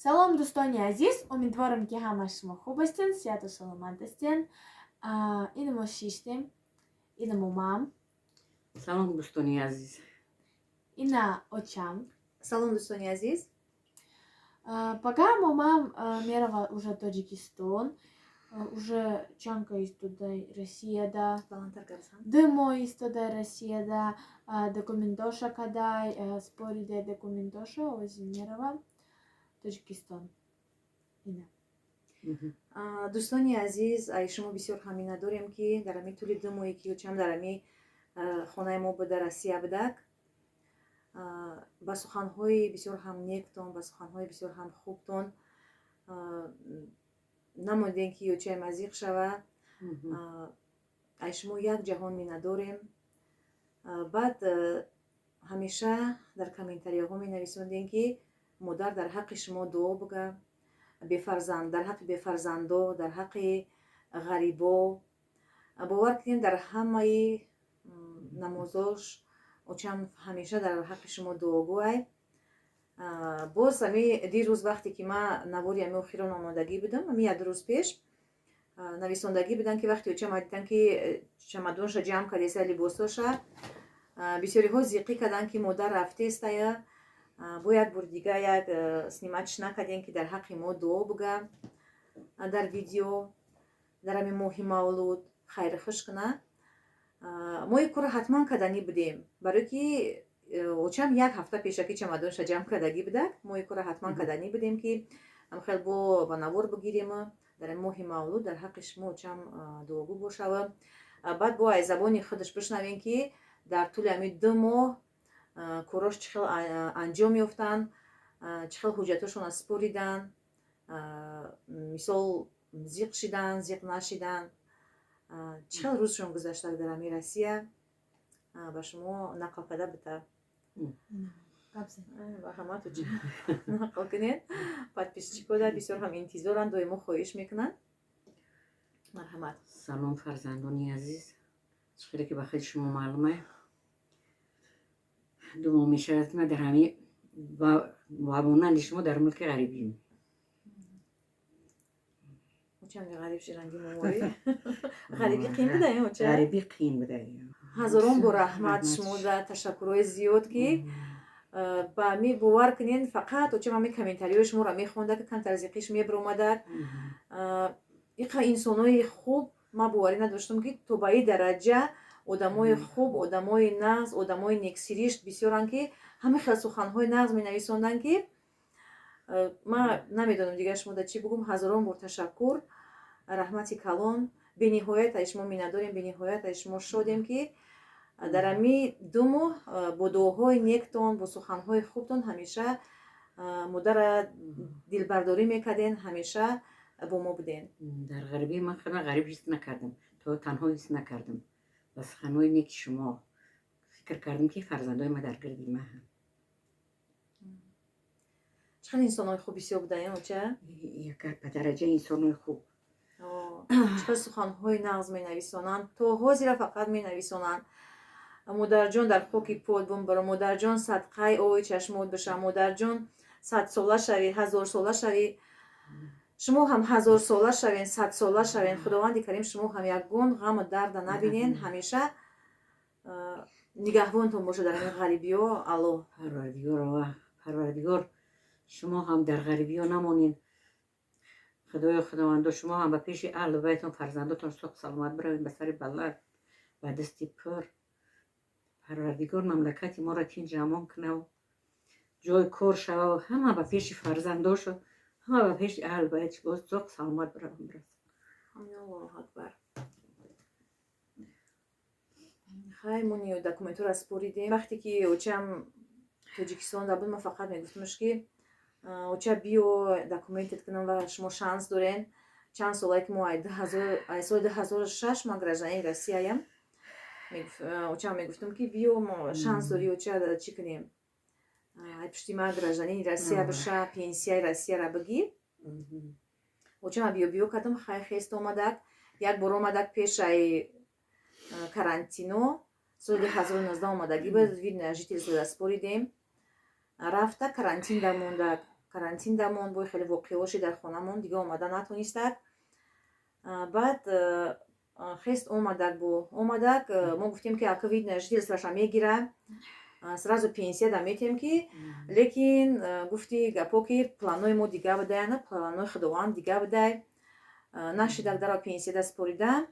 Салом, дӯстони азиз, умедворам ки ҳама шумо хуб ҳастен, сиҳату саломат ҳастен. Ина мо шиштем, ина момам, Салом дӯстони азиз. ина очам. Салом дӯстони азиз. Пока момам мерава уже Тоҷикистон, уже чанка истодаи Россияда, Баландтар гапзан. 2 моҳ истодаи Россияда, документоша кадай, споридаи документоша, озин мерава Тоҷикистон. Ина. Дӯстони азиз, ай шумо бисёр ҳам миннатдорем ки дар ҳамин тӯли 2 моҳе ки очам дар ҳамин хонаи мо буда Россия будак, ба суханҳои бисёр ҳам нектон, ба суханҳои бисёр ҳам хубтон намудем ки очаи мазиқ шава. Ай шумо як ҷаҳон миннатдорем. Баъд ҳамеша дар комментарияҳо менависондем ки модар дар ҳаққи шумо дуо буга, дар ҳаққи бефарзандо, дар ҳаққи ғарибо. Бовар кунем дар ҳамаи намозош очам ҳамеша дар ҳаққи шумо дуогӯай. Боз ами дирӯз вақте ки ман навори ами охирон омодагӣ будам, ами 1 рӯз пеш нависондагӣ будам ки вақте очам дидам ки чамадонша ҷамъ кардеса либосоша, бисёриҳо зиқӣ карданд ки модар рафтестая. Бо як бори дига як сниматш накардем ки дар ҳаққи мо дуо буга дар видео дар ами моҳи мавлуд хайрихуш куна. Мо ин корро ҳатман карданӣ будем, барои ки очам як ҳафта пешакӣ чамадонша ҷамъ кардагӣ будак. Мо ин корро ҳатман карданӣ будем ки хел бо ба навор бигирем дар ин моҳи мавлуд дар ҳаққи шумо очам дуогӯ бошава. Баъд бо ай забони худаш бишнавем ки дар тӯли ами 2 моҳ корош чӣ хел анҷом ёфтанд, чӣ хел ҳуҷҷатошон спориданд, мисол зиқ шиданд, зиқ нашиданд, чӣ хел рӯзшон гузаштак дар ами Россия ба шумо нақл карда бута. Ба ҳамату нақл кунед. Подписчикода бисёр ҳам интизоранд, доимо хоҳиш мекунанд. Марҳамат. Салом фарзандони азиз. чӣ хеле ки ба ходи шумо маълуме 2 моҳ мешавад ки ман дар ҳамин ба монанди шумо дар мулки ғарибием. Очамди ғариб ширанги мумори. Ғарибӣ қиин буда ин оча? Ғарибӣ қиин буда. Ҳазорон бор раҳмат шумо да ташаккурҳои зиёд ки ба ми бовар кунед. Фақат очам ами комментариҳои шуморо мехонда ки камтар зиқиш мебиромадак. Иқа инсонои хуб ман боварӣ надоштам ки то ба ин дараҷа одамои хуб, одамои нағз, одамои нексиришт бисёранд ки ҳамин хел суханҳои нағз менависонданд ки ман намедонам дигар шумо да чӣ бигӯм. Ҳазорон бор ташаккур, раҳмати калон. Бениҳоят ай шумо миннатдорем, бениҳоят ай шумо шодем ки дар ами 2 моҳ бо дуоҳои нектон, бо суханҳои хубтон ҳамеша модара дилбардорӣ мекарден, ҳамеша бо мо буден. Дар ғарибӣ ман хеле ғариб ҳис накардам, то танҳо ҳис накардам. ба суханҳои неки шумо фикр кардам ки фарзандои ман дар гирди ман. Чӣ хел инсонои хуб бисёр будаен оча? Ба дараҷаи инсонои хуб. Чӣ хел суханҳои нағз менависонанд, то ҳозира фақат менависонанд. Модарҷон дар хоки под бумбаро, модарҷон садқаи ои чашмот баша, модарҷон 100сола шавӣ, 1000сола шавӣ. Шумо ҳам 1000сола шавен, 100сола шавен. Худованди карим шумо ҳам ягон ғаму дарда набинен. ҳамеша нигаҳбонтон боша дар ин ғарибиҳо. Аллоҳ Парвардигор шумо ҳам дар ғарибиҳо намонед. худовандо шумо ҳам ба пеши аҳлу байтон фарзандотон соҳ саломат биравед ба сари баланд, ба дасти пур. Парвардигор мамлакати моро тинҷ амон кунав, ҷои кор шавав, ҳама ба пеши фарзандошу ҳама ба пеши аҳлу байт боз соҳ саломат биравам бирас. Аллоҳу акбар. Хай мо документҳоро споридем. Вақте ки очам Тоҷикистонда буд, ман фақат мегуфтамш ки оча биё документет кунам ва шумо шанс дорен. Чанд солае ки мо ай соли 2006 ман гражданини Россияям. Очам мегуфтам ки биё мо шанс дорӣ оча чӣ кунем. Ай пушти ман гражданини Россия биша, пенсияи Россияра бигир. Очам биё кардам, хай хест омадак. Як бор омадак пеш ай карантино соли 2019 омадагӣ буд. Видно жителство споридем. Рафта карантин дар мондак. карантин дамон бо хеле воқеоши дар хонамон дига омада натонистак. Баъд хест омадак мо гуфтем ки ака вид на жительстваша мегира сразу пенсия да метем ки лекин гуфти гапо ки планои мо дига будай на планои худованд дига будай нашидак даро пенсия да спорида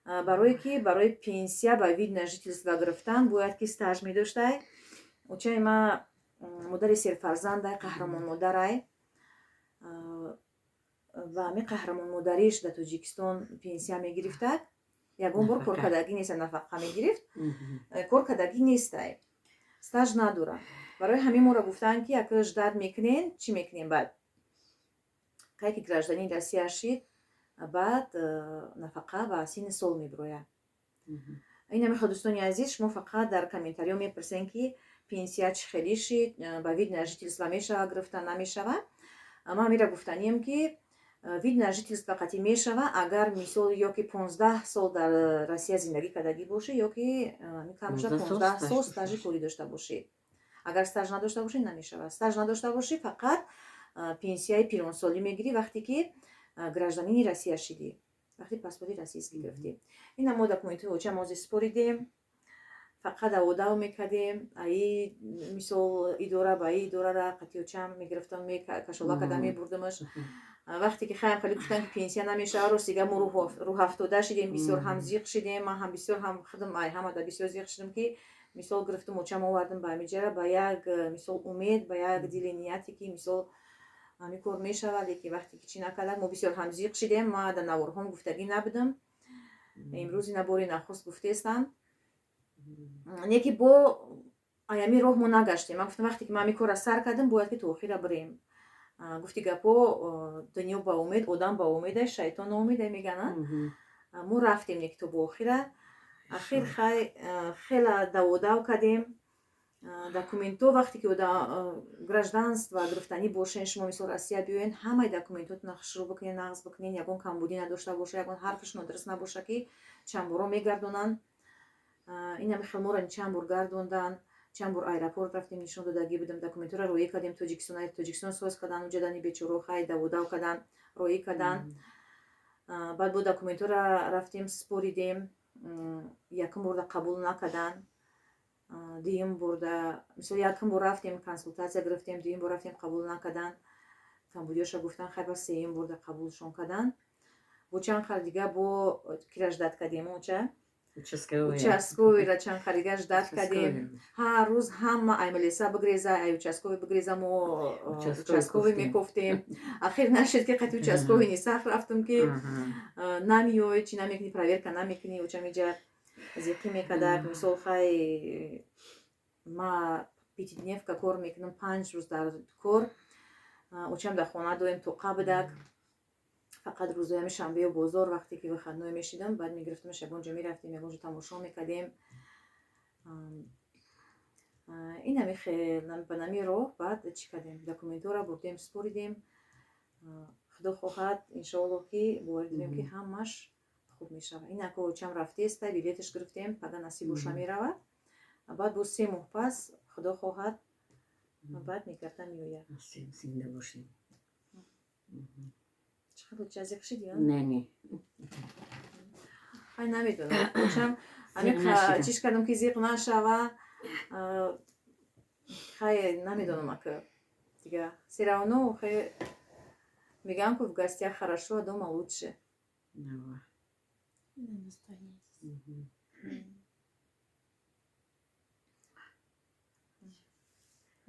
барои пенсия ба вид на жительство гирифтан бояд ки стаж медоштай учай ма модари серфарзандай қаҳрамон модарай ва ҳамин қаҳрамон модариш дар Тоҷикистон пенсия мегирифтак ягон бор коркардагӣ неста нафақа мегирифт коркардагӣ нестай стаж надора барои ҳамин моро гуфтанд ки ака ждат мекунен чӣ мекунем баъд кай ки гражданин Россия шид баъд нафақа ва синни сол мебирояд ин ҳамин дӯстони азиз шумо фақат дар комментариҳо мепурсен ки пенсия чӣ хеле шид ба вид на жительство мешава гирифта намешава ман ҳаминро гуфтанием ки вид на жительство қатъӣ мешава агар мисол ё ки 15 сол дар Россия зиндагӣ кардагӣ бошед ё ки камша 15 сол стажи корӣ дошта бошед агар стаж надошта бошед намешава стаж надошта бошед фақат пенсияи пиронсолӣ мегирӣ вақте ки гражданини Россия шидӣ вақти паспорти российский гирифтӣ ина мо документҳои оча мози споридем фақат аводав мекардем аи мисол идора ба аи идорара қатъи очам мегирифтам кашола карда мебурдамаш вақте ки хаям хеле гуфтан ки пенсия намешава рост дига мо рӯ ҳафтода шидем бисёр ҳам зиқ шидем ман ҳам бисёр ҳам худам ай ҳамада бисёр зиқ шидам ки мисол гирифтам очам овардам ба ҳамиҷара ба як мисол умед ба як дили нияте ки мисол ҳамин кор мешава лекин вақте ки чӣ накардак мо бисёр ҳам зиқ шидем ма дар наворҳом гуфтагӣ набудам имрӯз ина бори нахуст гуфтестам не ки бо аями роҳ мо нагаштем ман гуфтам вақте ки ман ҳамин корро сар кардам бояд ки то охира бирем гуфти гапо дунё ба умед одам ба умеда шайтон ноумеда мегана мо рафтем не ки то бо охира ахир хела даводав кардем документҳо вақте ки гражданство гирифтанӣ бошен шумо мисол Россия биёен ҳамаи документҳотона шурӯъ бикунед нағз бикунед ягон камбудӣ надошта боша ягон ҳарфишон дуруст набоша ки чанд боро мегардонанд ин ҳами хел моро чанд бор гардонданд чанд бор аэропорт рафтем нишон додагӣ будам документҳоро роӣ кардем тоҷикистон соз кардан ҷадани бечораҳо хай даводав кардан роӣ кардан баъд бо документҳоро рафтем споридем якум борда қабул накардан дуюм борда мисол якум бор рафтем консултатсия гирифтем дуюм бор рафтем қабул накардан камбудиёша гуфтан хай ба сеюм борда қабулшон кардан бо чанд хар дига бо кира ждат кардем оча участковиро чанд хар дига ждат кардем ҳар рӯз ҳама ай милиса бигреза ай участкови бигреза мо участкови мекуфтем ахир нашид ки қатъи участкови нисах рафтам ки намиёй чӣ намекунӣ проверка намекунӣ оча миҷа зиқӣ мекардак мисол хай ма пятидневка кор мекунам 5 рӯз дар кор очам дар хона доим тоқа будак фақат рӯзоями шанбею бозор вақте ки выходное мешидам баъд мегирифтамаш ягон ҷо мерафтем ягон ҷо тамошо мекардем ин ҳами хел ба нами роҳ баъд чӣ кардем документҳоро бурдем споридем худо хоҳад иншоалло ки боварӣ дорем ки ҳамаш хуб мешава ин ака очам рафтеста билеташ гирифтем пага насиб боша меравад баъд бо 3 моҳ пас худо хоҳад баъд мегарда меояд зинда бошем чақадр ҷазиқ шид ё не хай намедонам очам ҳамин чиш кардам ки зиқ нашава хай намедонам ака дига все равно хай мегӯям ки в гостях хорошо а дома лучше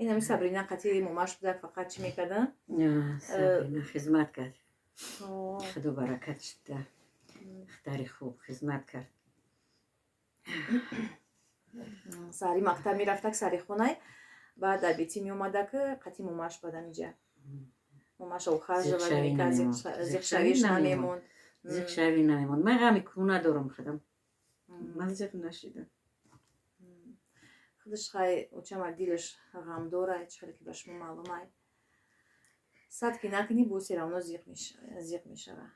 ин ҳами Сабрина қатъи момаш будак фақат чӣ мекарда Сабрина хизмат кард худо баракатш да духтари хуб хизмат кард сари мактаб мерафтак сари хонай баъд обети меомадак қатъи момаш бада миҷа момаша ухаживад зиқшавиш намемонд зиқшавӣ намемонд ман ғами кӯ надорам худам ман зиқ нашидам худаш хай очама дилаш ғам дора чӣ хеле ки ба шумо маълумай сад ки накунӣ бо все равно зиқ мешава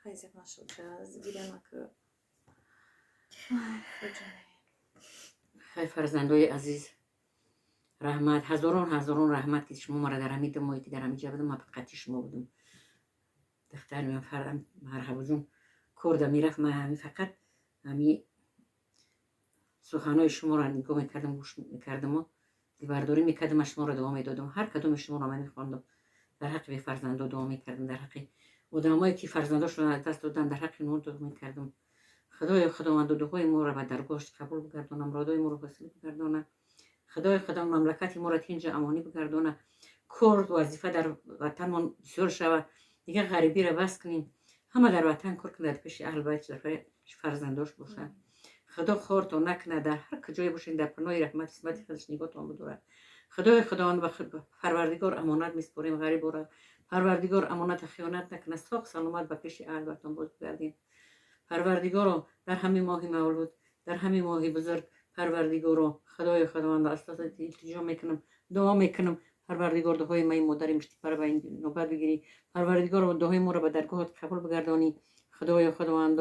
хай зиқ нашуд гирем ака хай фарзандои азиз رحمت، هزاران رحمت که شما مرا در همین دمایی که در همین جا بودم ما فقط شما بودم دختر من فرم مرحبا جون کرده میرفت من همین فقط همین سخنهای شما را نگاه میکردم گوش میکردم و برداری میکردم شما را دعا میدادم هر کدوم شما را من میخواندم در حق به فرزندا دعا میکردم در حق آدمایی که فرزنداشون از دست دادن در حق اونها دعا میکردم خداوند دعای ما را به درگاهش قبول بگردانه مرادای ما را حاصل بگردانه خدای مملکت ما را اینجا امانی بگردانه کار وظیفه در وطنمان بسیار شوه دیگه غریبی را بس کنیم همه در وطن کار کنه در پیش اهل بیت در پیش فرزنداش باشه خدا خورتون نکنه در هر کجای باشین در پناه رحمت اسمت خودش نگاهتون بداره خداوند به پروردگار امانت میسپاریم غریب را پروردگار امانت خیانت نکنه ساق سلامت به پیش اهل بیتون باز بگردیم پروردگار در همین ماه مولود در همین ماه بزرگ پروردگار خداوند اساس التجا میکنم دعا میکنم پروردگار دعای من مادر مشتی پر به این نوبت بگیری پروردگار دعای ما را به درگاهت قبول بگردانی خداوند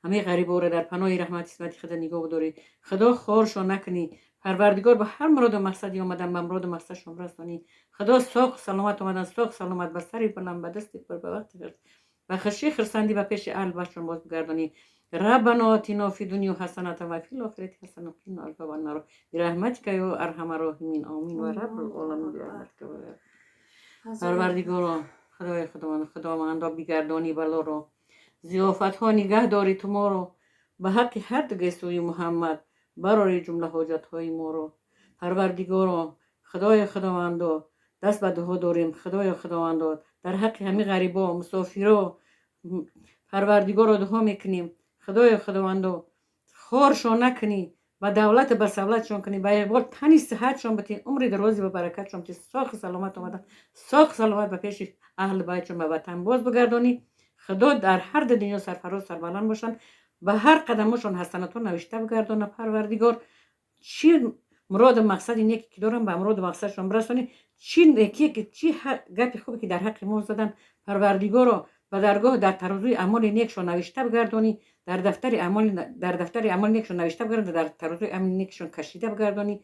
همه غریبا را در پناه رحمت اسمت خدا نگاه بداری خدا خارشو نکنی پروردگار به هر مراد و مقصدی آمدن به مراد و مقصدشون رسانی خدا ساق سلامت آمدن ساق سلامت به سری بلند به دست پر به وقت و خشی خرسندی به پیش اهل باشون باز بگردانی ربنا آتنا فی دنیا حسنة و فی الآخرة حسنة و قنا عذاب النار برحمتک یا ارحم الراحمین آمین و رب العالمین برحمتک پروردگار خداوند بگردانی بلا رو ضیافت ها نگه داری تو ما رو به حق هر دو سوی محمد برای جمله حاجت های ما رو پروردگار خداوند دست به دعا داریم خداوند در حق همه غریبا مسافرا پروردگار دعا میکنیم خداوند خورشون نکنی و دولت به سولتشون کنی به اقبال تنی صحتشون بتین عمر درازی و برکتشون که ساق سلامت آمدن ساق سلامت به پیش اهل بیتشون به وطن باز بگردانی خدا در هر دنیا سرفراز سربلند باشن به هر قدمشون حسناتون نوشته بگردانه پروردگار چی مراد مقصد نیکی که دارن به مراد مقصدشون برسونی چی گپ خوبی که در حق ما زدن پروردگار و درگاه در ترازوی اعمال نیکشون نوشته بگردانی در دفتر اعمال نیکشون نوشته بگردانی در ترازوی اعمال نیکشون کشیده بگردانی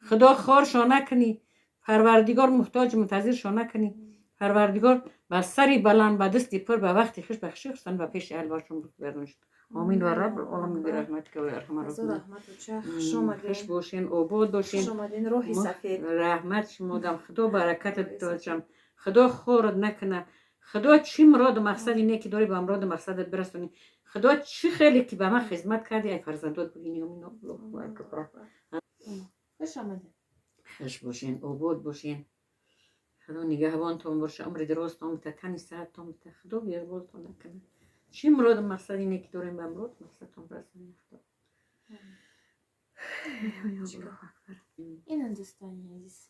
خدا خارشون نکنی پروردگار محتاج منتظرشون نکنی پروردگار با سری بلند با دستی پر به وقتی خوش بخشی خستن و پیش اهل باشون بگردونید آمین و رب العالمین برحمتک و ارحم الراحمین خوش باشین آباد باشین شمادین روحی سفید رحمت شما دم خدا برکت داشتم خدا خورد نکنه خدا چی مراد و مقصدی نیکی داری به مراد مقصدت برسونی خدا چی خیلی که به من خدمت کردی ای فرزندات بگینی آمین الله اکبر خوش آمدید خوش باشین آباد باشین خدا نگهبانتون باشه عمر درازتون بده تنی صحتتون بده خدا بی‌اقبالتون نکنه چی مراد مقصدی نیکی داریم به مراد مقصدتون برسونی خدا این دوستانی عزیز